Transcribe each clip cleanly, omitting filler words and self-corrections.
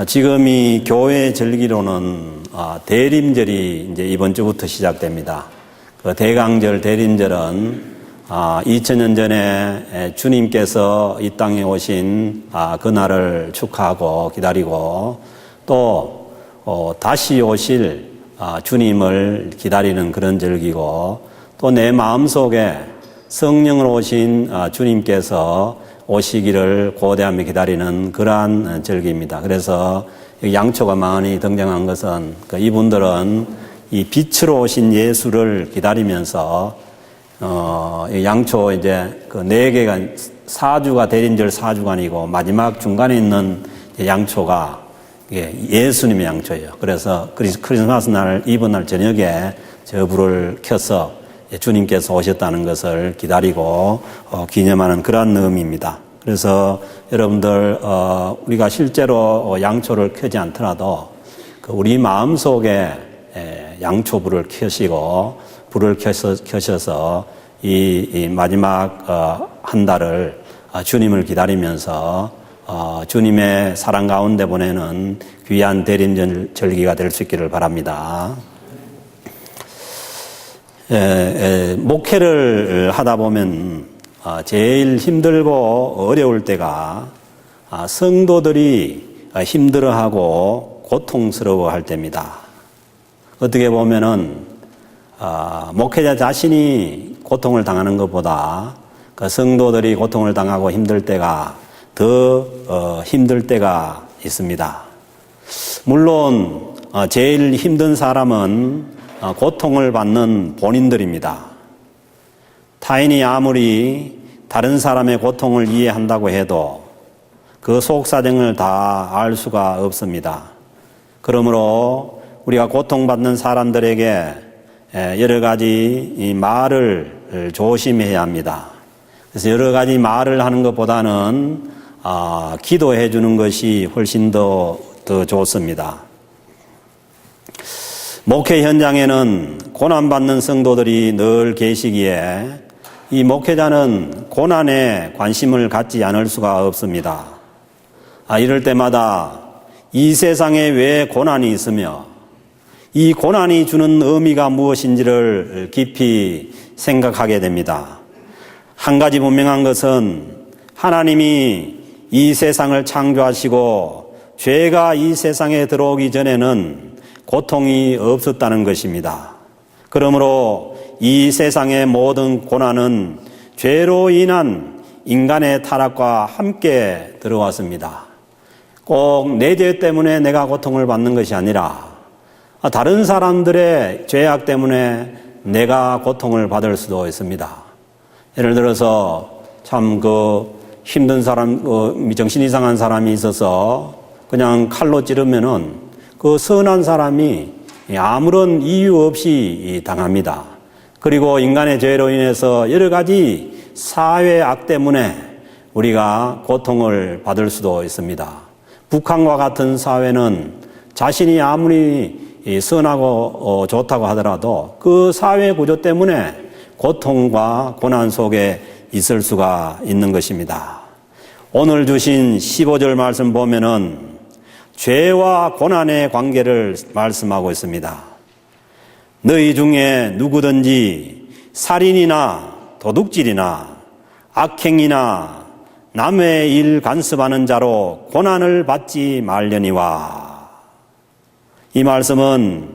지금 이 교회 절기로는 대림절이 이제 이번 주부터 시작됩니다. 그 대강절, 대림절은 2000년 전에 주님께서 이 땅에 오신 그날을 축하하고 기다리고 또 다시 오실 주님을 기다리는 그런 절기고 또 내 마음속에 성령으로 오신 주님께서 오시기를 고대하며 기다리는 그러한 절기입니다. 그래서 양초가 많이 등장한 것은 이분들은 이 빛으로 오신 예수를 기다리면서 양초 이제 그 4개가 사주가 대림절 사주간이고 마지막 중간에 있는 양초가 예수님의 양초예요. 그래서 크리스마스 날 이브 날 저녁에 저 불을 켜서 주님께서 오셨다는 것을 기다리고 기념하는 그러한 의미입니다. 그래서 여러분들 우리가 실제로 양초를 켜지 않더라도 우리 마음속에 양초불을 켜시고 불을 켜셔서 이 마지막 한 달을 주님을 기다리면서 주님의 사랑 가운데 보내는 귀한 대림절기가 될 수 있기를 바랍니다. 목회를 하다 보면 제일 힘들고 어려울 때가 성도들이 힘들어하고 고통스러워할 때입니다. 어떻게 보면은 목회자 자신이 고통을 당하는 것보다 그 성도들이 고통을 당하고 힘들 때가 더 힘들 때가 있습니다. 물론 제일 힘든 사람은 고통을 받는 본인들입니다. 타인이 아무리 다른 사람의 고통을 이해한다고 해도 그 속사정을 다 알 수가 없습니다. 그러므로 우리가 고통받는 사람들에게 여러 가지 말을 조심해야 합니다. 그래서 여러 가지 말을 하는 것보다는 기도해 주는 것이 훨씬 더 좋습니다. 목회 현장에는 고난받는 성도들이 늘 계시기에 이 목회자는 고난에 관심을 갖지 않을 수가 없습니다. 이럴 때마다 이 세상에 왜 고난이 있으며 이 고난이 주는 의미가 무엇인지를 깊이 생각하게 됩니다. 한 가지 분명한 것은 하나님이 이 세상을 창조하시고 죄가 이 세상에 들어오기 전에는 고통이 없었다는 것입니다. 그러므로 이 세상의 모든 고난은 죄로 인한 인간의 타락과 함께 들어왔습니다. 꼭 내 죄 때문에 내가 고통을 받는 것이 아니라 다른 사람들의 죄악 때문에 내가 고통을 받을 수도 있습니다. 예를 들어서 참 힘든 사람, 정신 이상한 사람이 있어서 그냥 칼로 찌르면은 그 선한 사람이 아무런 이유 없이 당합니다. 그리고 인간의 죄로 인해서 여러 가지 사회 악 때문에 우리가 고통을 받을 수도 있습니다. 북한과 같은 사회는 자신이 아무리 선하고 좋다고 하더라도 그 사회 구조 때문에 고통과 고난 속에 있을 수가 있는 것입니다. 오늘 주신 15절 말씀 보면은 죄와 고난의 관계를 말씀하고 있습니다. 너희 중에 누구든지 살인이나 도둑질이나 악행이나 남의 일 간섭하는 자로 고난을 받지 말려니와. 이 말씀은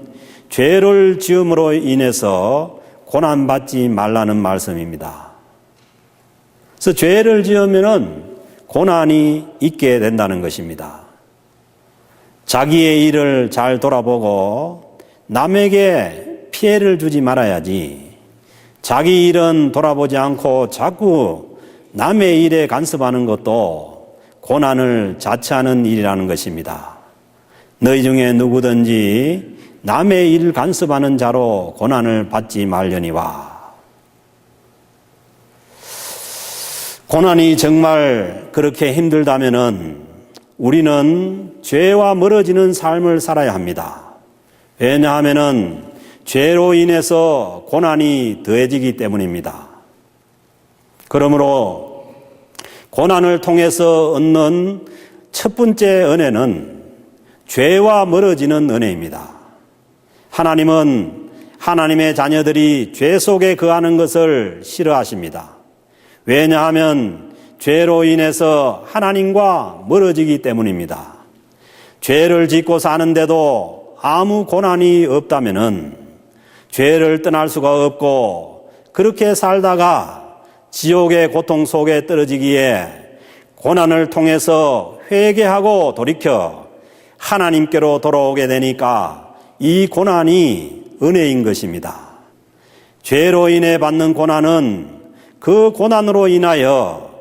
죄를 지음으로 인해서 고난받지 말라는 말씀입니다. 그래서 죄를 지으면은 고난이 있게 된다는 것입니다. 자기의 일을 잘 돌아보고 남에게 피해를 주지 말아야지. 자기 일은 돌아보지 않고 자꾸 남의 일에 간섭하는 것도 고난을 자처하는 일이라는 것입니다. 너희 중에 누구든지 남의 일 간섭하는 자로 고난을 받지 말려니와. 고난이 정말 그렇게 힘들다면은 우리는 죄와 멀어지는 삶을 살아야 합니다. 왜냐하면은 죄로 인해서 고난이 더해지기 때문입니다. 그러므로 고난을 통해서 얻는 첫 번째 은혜는 죄와 멀어지는 은혜입니다. 하나님은 하나님의 자녀들이 죄 속에 거하는 것을 싫어하십니다. 왜냐하면 죄로 인해서 하나님과 멀어지기 때문입니다. 죄를 짓고 사는데도 아무 고난이 없다면은 죄를 떠날 수가 없고, 그렇게 살다가 지옥의 고통 속에 떨어지기에 고난을 통해서 회개하고 돌이켜 하나님께로 돌아오게 되니까 이 고난이 은혜인 것입니다. 죄로 인해 받는 고난은 그 고난으로 인하여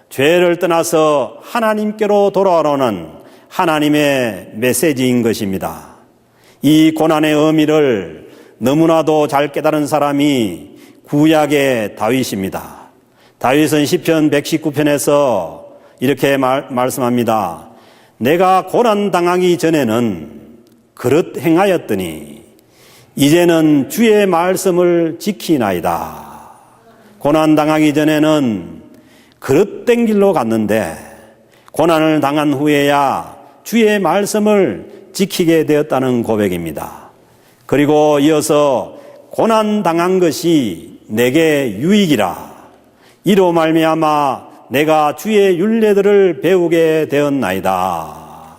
죄를 떠나서 하나님께로 돌아오는 하나님의 메시지인 것입니다. 이 고난의 의미를 너무나도 잘 깨달은 사람이 구약의 다윗입니다. 다윗은 시편 119편에서 이렇게 말씀합니다. 내가 고난당하기 전에는 그릇 행하였더니 이제는 주의 말씀을 지키나이다. 고난당하기 전에는 그릇된 길로 갔는데 고난을 당한 후에야 주의 말씀을 지키게 되었다는 고백입니다. 그리고 이어서 고난당한 것이 내게 유익이라. 이로 말미암아 내가 주의 율례들을 배우게 되었나이다.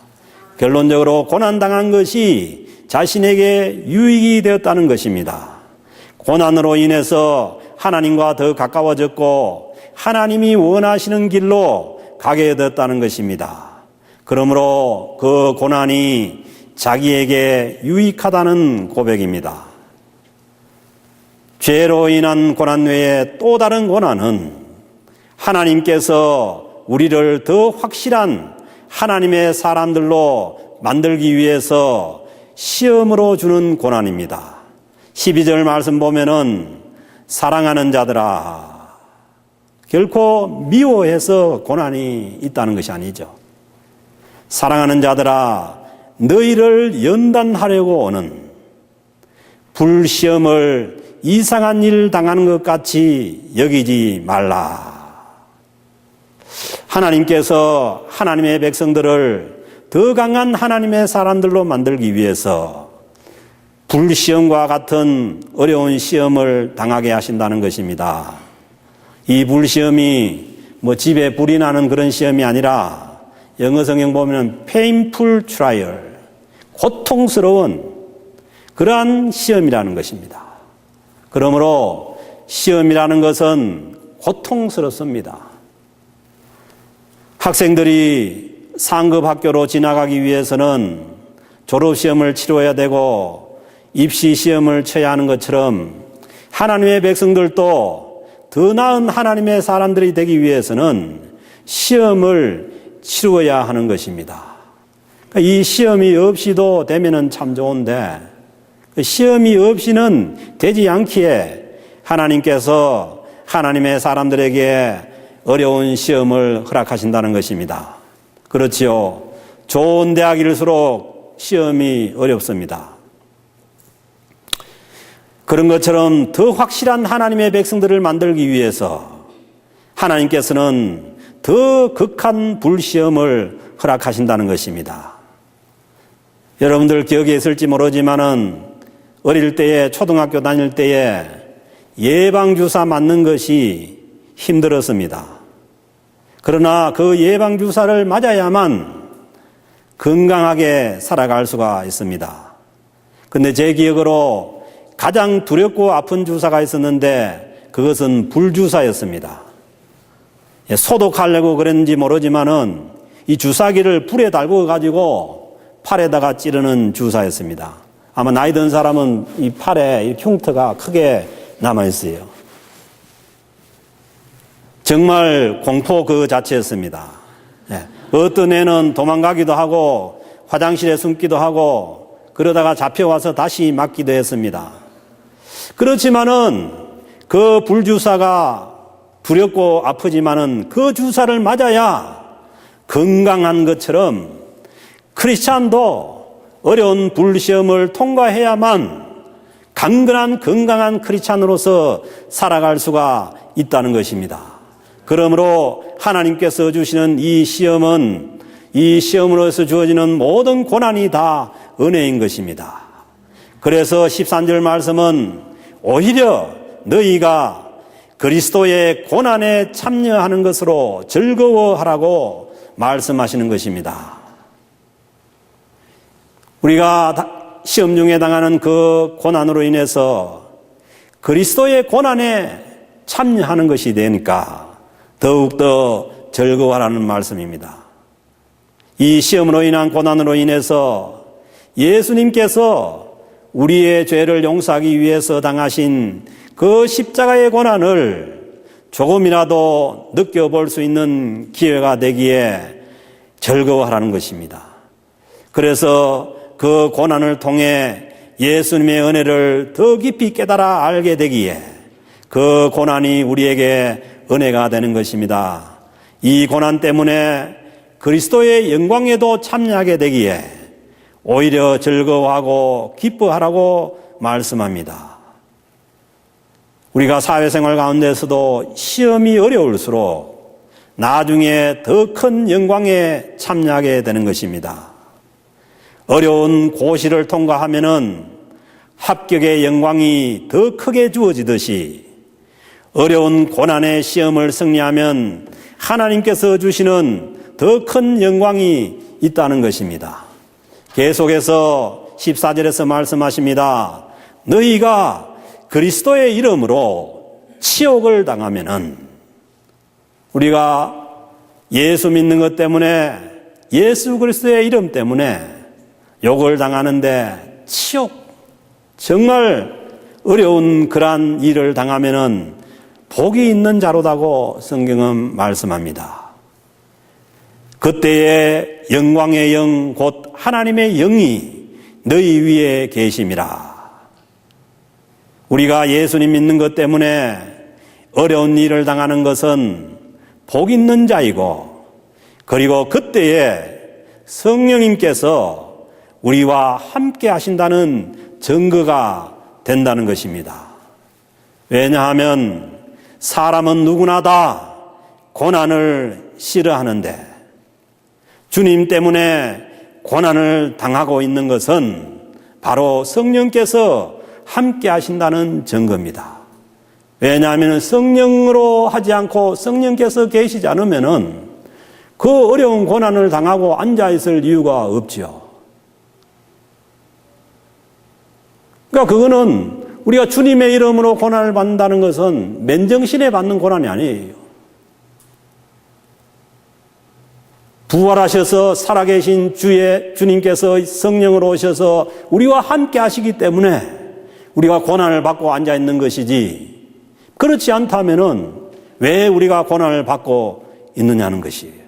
결론적으로 고난당한 것이 자신에게 유익이 되었다는 것입니다. 고난으로 인해서 하나님과 더 가까워졌고 하나님이 원하시는 길로 가게 되었다는 것입니다. 그러므로 그 고난이 자기에게 유익하다는 고백입니다. 죄로 인한 고난 외에 또 다른 고난은 하나님께서 우리를 더 확실한 하나님의 사람들로 만들기 위해서 시험으로 주는 고난입니다. 12절 말씀 보면은 사랑하는 자들아, 결코 미워해서 고난이 있다는 것이 아니죠. 사랑하는 자들아, 너희를 연단하려고 오는 불시험을 이상한 일 당하는 것 같이 여기지 말라. 하나님께서 하나님의 백성들을 더 강한 하나님의 사람들로 만들기 위해서 불시험과 같은 어려운 시험을 당하게 하신다는 것입니다. 이 불시험이 집에 불이 나는 그런 시험이 아니라 영어 성경 보면 painful trial, 고통스러운 그러한 시험이라는 것입니다. 그러므로 시험이라는 것은 고통스럽습니다. 학생들이 상급 학교로 지나가기 위해서는 졸업시험을 치러야 되고 입시시험을 쳐야 하는 것처럼 하나님의 백성들도 더 나은 하나님의 사람들이 되기 위해서는 시험을 치루어야 하는 것입니다. 이 시험이 없이도 되면은 참 좋은데 시험이 없이는 되지 않기에 하나님께서 하나님의 사람들에게 어려운 시험을 허락하신다는 것입니다. 그렇지요. 좋은 대학일수록 시험이 어렵습니다. 그런 것처럼 더 확실한 하나님의 백성들을 만들기 위해서 하나님께서는 더 극한 불시험을 허락하신다는 것입니다. 여러분들 기억에 있을지 모르지만은 어릴 때에 초등학교 다닐 때에 예방주사 맞는 것이 힘들었습니다. 그러나 그 예방주사를 맞아야만 건강하게 살아갈 수가 있습니다. 근데 제 기억으로 가장 두렵고 아픈 주사가 있었는데 그것은 불주사였습니다. 소독하려고 그랬는지 모르지만은 이 주사기를 불에 달고 가지고 팔에다가 찌르는 주사였습니다. 아마 나이 든 사람은 이 팔에 이 흉터가 크게 남아있어요. 정말 공포 그 자체였습니다. 어떤 애는 도망가기도 하고 화장실에 숨기도 하고 그러다가 잡혀와서 다시 맞기도 했습니다. 그렇지만은 그 불주사가 두렵고 아프지만은 그 주사를 맞아야 건강한 것처럼 크리스찬도 어려운 불시험을 통과해야만 강건한 건강한 크리스찬으로서 살아갈 수가 있다는 것입니다. 그러므로 하나님께서 주시는 이 시험은 이 시험으로서 주어지는 모든 고난이 다 은혜인 것입니다. 그래서 13절 말씀은 오히려 너희가 그리스도의 고난에 참여하는 것으로 즐거워하라고 말씀하시는 것입니다. 우리가 시험 중에 당하는 그 고난으로 인해서 그리스도의 고난에 참여하는 것이 되니까 더욱더 즐거워하라는 말씀입니다. 이 시험으로 인한 고난으로 인해서 예수님께서 우리의 죄를 용서하기 위해서 당하신 그 십자가의 고난을 조금이라도 느껴볼 수 있는 기회가 되기에 즐거워하라는 것입니다. 그래서 그 고난을 통해 예수님의 은혜를 더 깊이 깨달아 알게 되기에 그 고난이 우리에게 은혜가 되는 것입니다. 이 고난 때문에 그리스도의 영광에도 참여하게 되기에 오히려 즐거워하고 기뻐하라고 말씀합니다. 우리가 사회생활 가운데서도 시험이 어려울수록 나중에 더 큰 영광에 참여하게 되는 것입니다. 어려운 고시를 통과하면은 합격의 영광이 더 크게 주어지듯이 어려운 고난의 시험을 승리하면 하나님께서 주시는 더 큰 영광이 있다는 것입니다. 계속해서 14절에서 말씀하십니다. 너희가 그리스도의 이름으로 치욕을 당하면은 우리가 예수 믿는 것 때문에 예수 그리스도의 이름 때문에 욕을 당하는데 치욕, 정말 어려운 그러한 일을 당하면은 복이 있는 자로다고 성경은 말씀합니다. 그때에 영광의 영 곧 하나님의 영이 너희 위에 계심이라. 우리가 예수님 믿는 것 때문에 어려운 일을 당하는 것은 복 있는 자이고 그리고 그때에 성령님께서 우리와 함께 하신다는 증거가 된다는 것입니다. 왜냐하면 사람은 누구나 다 고난을 싫어하는데 주님 때문에 고난을 당하고 있는 것은 바로 성령께서 함께 하신다는 증거입니다. 왜냐하면 성령으로 하지 않고 성령께서 계시지 않으면 그 어려운 고난을 당하고 앉아있을 이유가 없죠. 그러니까 그거는 우리가 주님의 이름으로 고난을 받는다는 것은 맨정신에 받는 고난이 아니에요. 부활하셔서 살아계신 주님께서 성령으로 오셔서 우리와 함께 하시기 때문에 우리가 고난을 받고 앉아있는 것이지, 그렇지 않다면은 왜 우리가 고난을 받고 있느냐는 것이에요.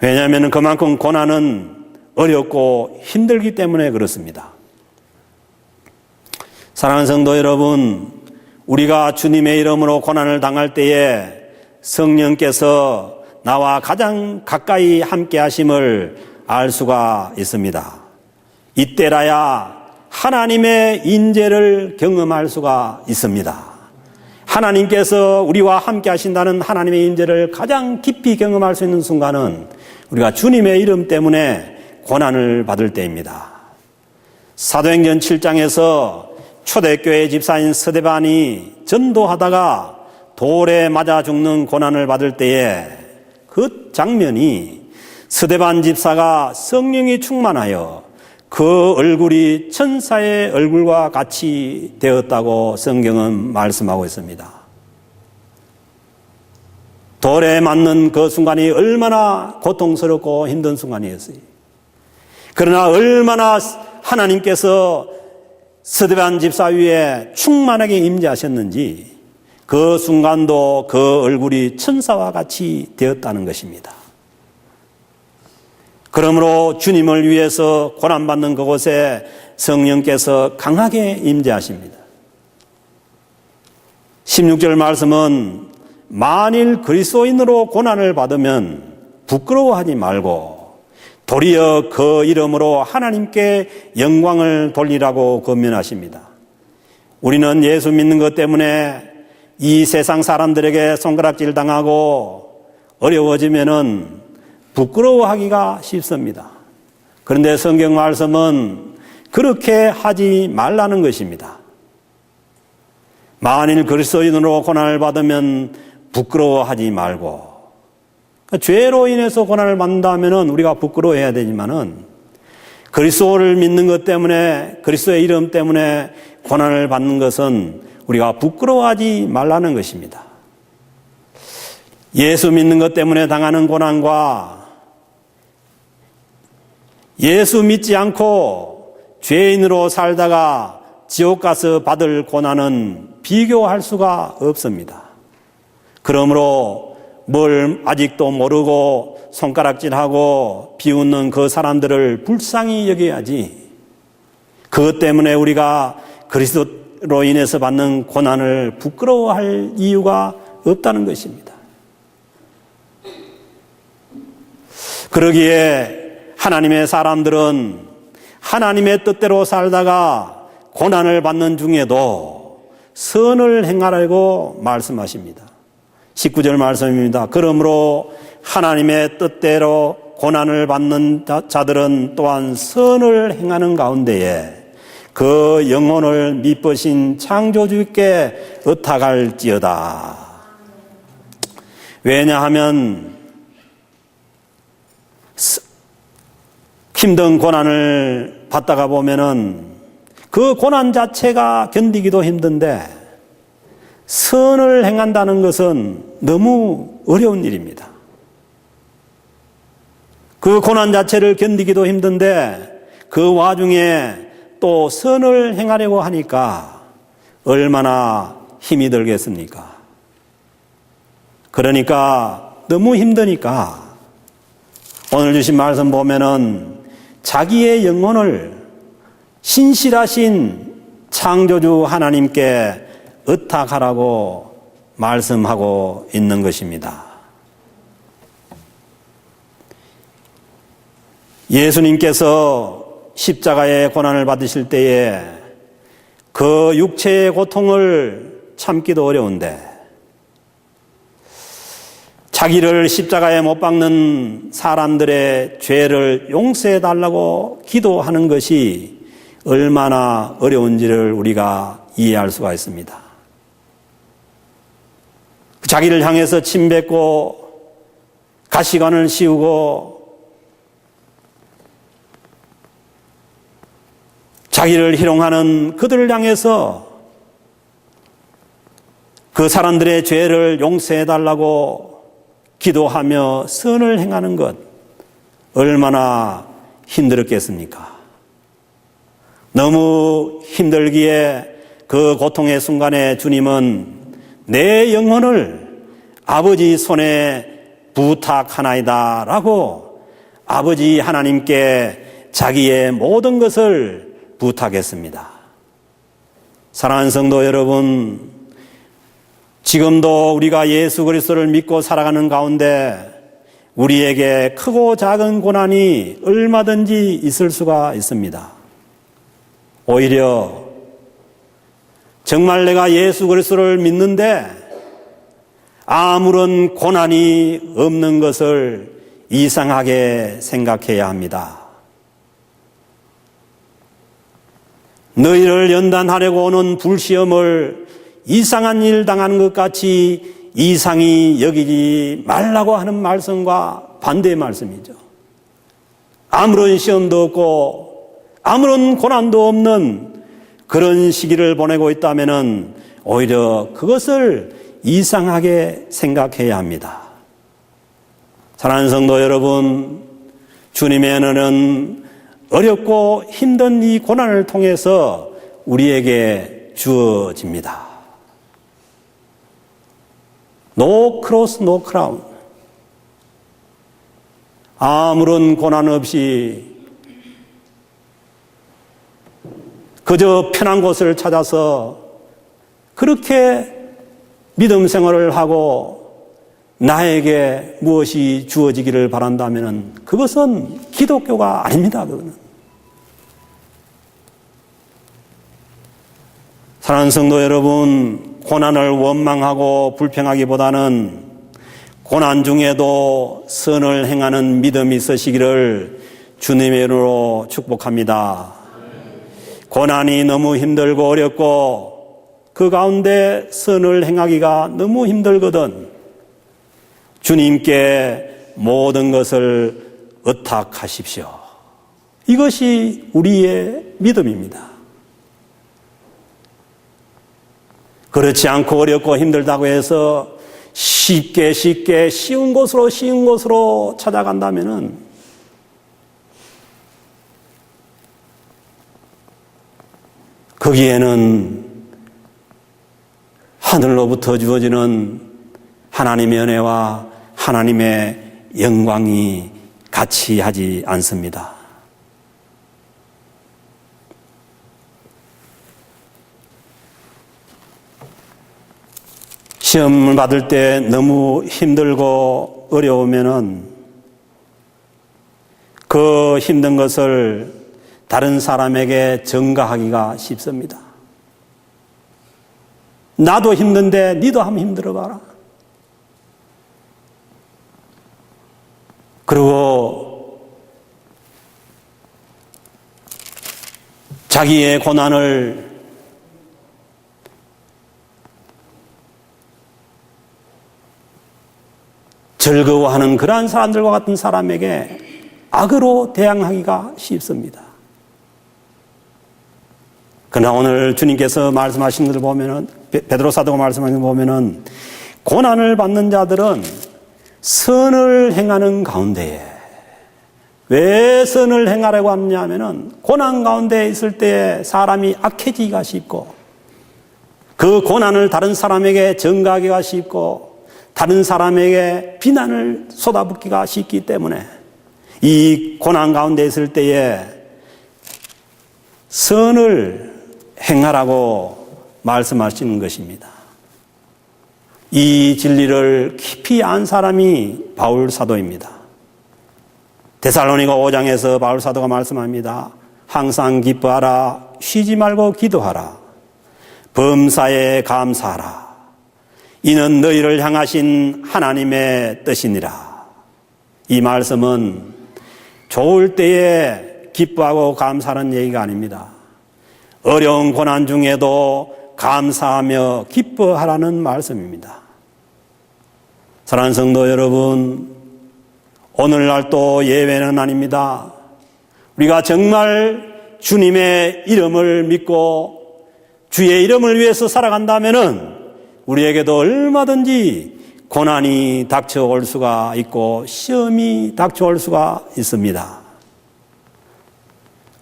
왜냐하면 그만큼 고난은 어렵고 힘들기 때문에 그렇습니다. 사랑하는 성도 여러분, 우리가 주님의 이름으로 고난을 당할 때에 성령께서 나와 가장 가까이 함께 하심을 알 수가 있습니다. 이때라야 하나님의 인재를 경험할 수가 있습니다. 하나님께서 우리와 함께 하신다는 하나님의 인재를 가장 깊이 경험할 수 있는 순간은 우리가 주님의 이름 때문에 고난을 받을 때입니다. 사도행전 7장에서 초대교회 집사인 스데반이 전도하다가 돌에 맞아 죽는 고난을 받을 때에 그 장면이 스데반 집사가 성령이 충만하여 그 얼굴이 천사의 얼굴과 같이 되었다고 성경은 말씀하고 있습니다. 돌에 맞는 그 순간이 얼마나 고통스럽고 힘든 순간이었어요. 그러나 얼마나 하나님께서 스데반 집사 위에 충만하게 임재하셨는지 그 순간도 그 얼굴이 천사와 같이 되었다는 것입니다. 그러므로 주님을 위해서 고난받는 그곳에 성령께서 강하게 임재하십니다. 16절 말씀은 만일 그리스도인으로 고난을 받으면 부끄러워하지 말고 도리어 그 이름으로 하나님께 영광을 돌리라고 권면하십니다. 우리는 예수 믿는 것 때문에 이 세상 사람들에게 손가락질 당하고 어려워지면은 부끄러워하기가 쉽습니다. 그런데 성경 말씀은 그렇게 하지 말라는 것입니다. 만일 그리스도인으로 고난을 받으면 부끄러워하지 말고, 죄로 인해서 고난을 받는다면 우리가 부끄러워해야 되지만은 그리스도를 믿는 것 때문에, 그리스도의 이름 때문에 고난을 받는 것은 우리가 부끄러워하지 말라는 것입니다. 예수 믿는 것 때문에 당하는 고난과 예수 믿지 않고 죄인으로 살다가 지옥 가서 받을 고난은 비교할 수가 없습니다. 그러므로 뭘 아직도 모르고 손가락질하고 비웃는 그 사람들을 불쌍히 여겨야지, 그것 때문에 우리가 그리스도로 인해서 받는 고난을 부끄러워할 이유가 없다는 것입니다. 그러기에 하나님의 사람들은 하나님의 뜻대로 살다가 고난을 받는 중에도 선을 행하라고 말씀하십니다. 19절 말씀입니다. 그러므로 하나님의 뜻대로 고난을 받는 자들은 또한 선을 행하는 가운데에 그 영혼을 미쁘신 창조주께 의탁할지어다. 왜냐하면 힘든 고난을 받다가 보면은 그 고난 자체가 견디기도 힘든데 선을 행한다는 것은 너무 어려운 일입니다. 그 고난 자체를 견디기도 힘든데 그 와중에 또 선을 행하려고 하니까 얼마나 힘이 들겠습니까? 그러니까 너무 힘드니까 오늘 주신 말씀 보면은 자기의 영혼을 신실하신 창조주 하나님께 의탁하라고 말씀하고 있는 것입니다. 예수님께서 십자가의 고난을 받으실 때에 그 육체의 고통을 참기도 어려운데 자기를 십자가에 못 박는 사람들의 죄를 용서해 달라고 기도하는 것이 얼마나 어려운지를 우리가 이해할 수가 있습니다. 자기를 향해서 침 뱉고 가시관을 씌우고 자기를 희롱하는 그들을 향해서 그 사람들의 죄를 용서해 달라고 기도하며 선을 행하는 것 얼마나 힘들었겠습니까? 너무 힘들기에 그 고통의 순간에 주님은 내 영혼을 아버지 손에 부탁하나이다 라고 아버지 하나님께 자기의 모든 것을 부탁했습니다. 사랑하는 성도 여러분, 지금도 우리가 예수 그리스도를 믿고 살아가는 가운데 우리에게 크고 작은 고난이 얼마든지 있을 수가 있습니다. 오히려 정말 내가 예수 그리스도를 믿는데 아무런 고난이 없는 것을 이상하게 생각해야 합니다. 너희를 연단하려고 오는 불시험을 이상한 일 당하는 것 같이 이상히 여기지 말라고 하는 말씀과 반대의 말씀이죠. 아무런 시험도 없고 아무런 고난도 없는 그런 시기를 보내고 있다면 오히려 그것을 이상하게 생각해야 합니다. 사랑하는 성도 여러분, 주님의 은혜는 어렵고 힘든 이 고난을 통해서 우리에게 주어집니다. No cross, no crown. 아무런 고난 없이 그저 편한 곳을 찾아서 그렇게 믿음 생활을 하고 나에게 무엇이 주어지기를 바란다면 그것은 기독교가 아닙니다. 그거는. 사랑하는 성도 여러분, 고난을 원망하고 불평하기보다는 고난 중에도 선을 행하는 믿음이 있으시기를 주님의 이름으로 축복합니다. 고난이 너무 힘들고 어렵고 그 가운데 선을 행하기가 너무 힘들거든 주님께 모든 것을 의탁하십시오. 이것이 우리의 믿음입니다. 그렇지 않고 어렵고 힘들다고 해서 쉽게 쉬운 곳으로 찾아간다면은 거기에는 하늘로부터 주어지는 하나님의 은혜와 하나님의 영광이 같이 하지 않습니다. 시험을 받을 때 너무 힘들고 어려우면은 그 힘든 것을 다른 사람에게 전가하기가 쉽습니다. 나도 힘든데 니도 한번 힘들어 봐라. 그리고 자기의 고난을 즐거워하는 그러한 사람들과 같은 사람에게 악으로 대항하기가 쉽습니다. 그러나 오늘 주님께서 말씀하신 것을 보면은, 베드로 사도가 말씀하신 것을 보면은, 고난을 받는 자들은 선을 행하는 가운데에, 왜 선을 행하라고 하느냐 하면은, 고난 가운데 있을 때 사람이 악해지기가 쉽고, 그 고난을 다른 사람에게 전가하기가 쉽고, 다른 사람에게 비난을 쏟아붓기가 쉽기 때문에 이 고난 가운데 있을 때에 선을 행하라고 말씀하시는 것입니다. 이 진리를 깊이 안 사람이 바울 사도입니다. 데살로니가 5장에서 바울 사도가 말씀합니다. 항상 기뻐하라, 쉬지 말고 기도하라, 범사에 감사하라. 이는 너희를 향하신 하나님의 뜻이니라. 이 말씀은 좋을 때에 기뻐하고 감사하는 얘기가 아닙니다. 어려운 고난 중에도 감사하며 기뻐하라는 말씀입니다. 사랑하는 성도 여러분, 오늘날 또 예외는 아닙니다. 우리가 정말 주님의 이름을 믿고 주의 이름을 위해서 살아간다면은 우리에게도 얼마든지 고난이 닥쳐올 수가 있고 시험이 닥쳐올 수가 있습니다.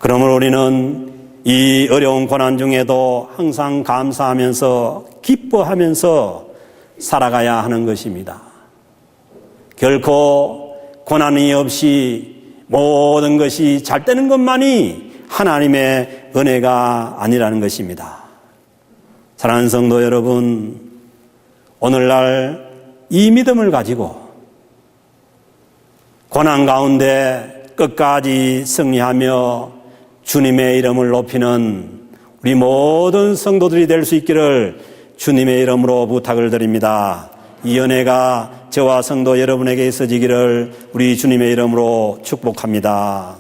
그러므로 우리는 이 어려운 고난 중에도 항상 감사하면서 기뻐하면서 살아가야 하는 것입니다. 결코 고난이 없이 모든 것이 잘 되는 것만이 하나님의 은혜가 아니라는 것입니다. 사랑하는 성도 여러분, 오늘날 이 믿음을 가지고 고난 가운데 끝까지 승리하며 주님의 이름을 높이는 우리 모든 성도들이 될 수 있기를 주님의 이름으로 부탁을 드립니다. 이 은혜가 저와 성도 여러분에게 있어지기를 우리 주님의 이름으로 축복합니다.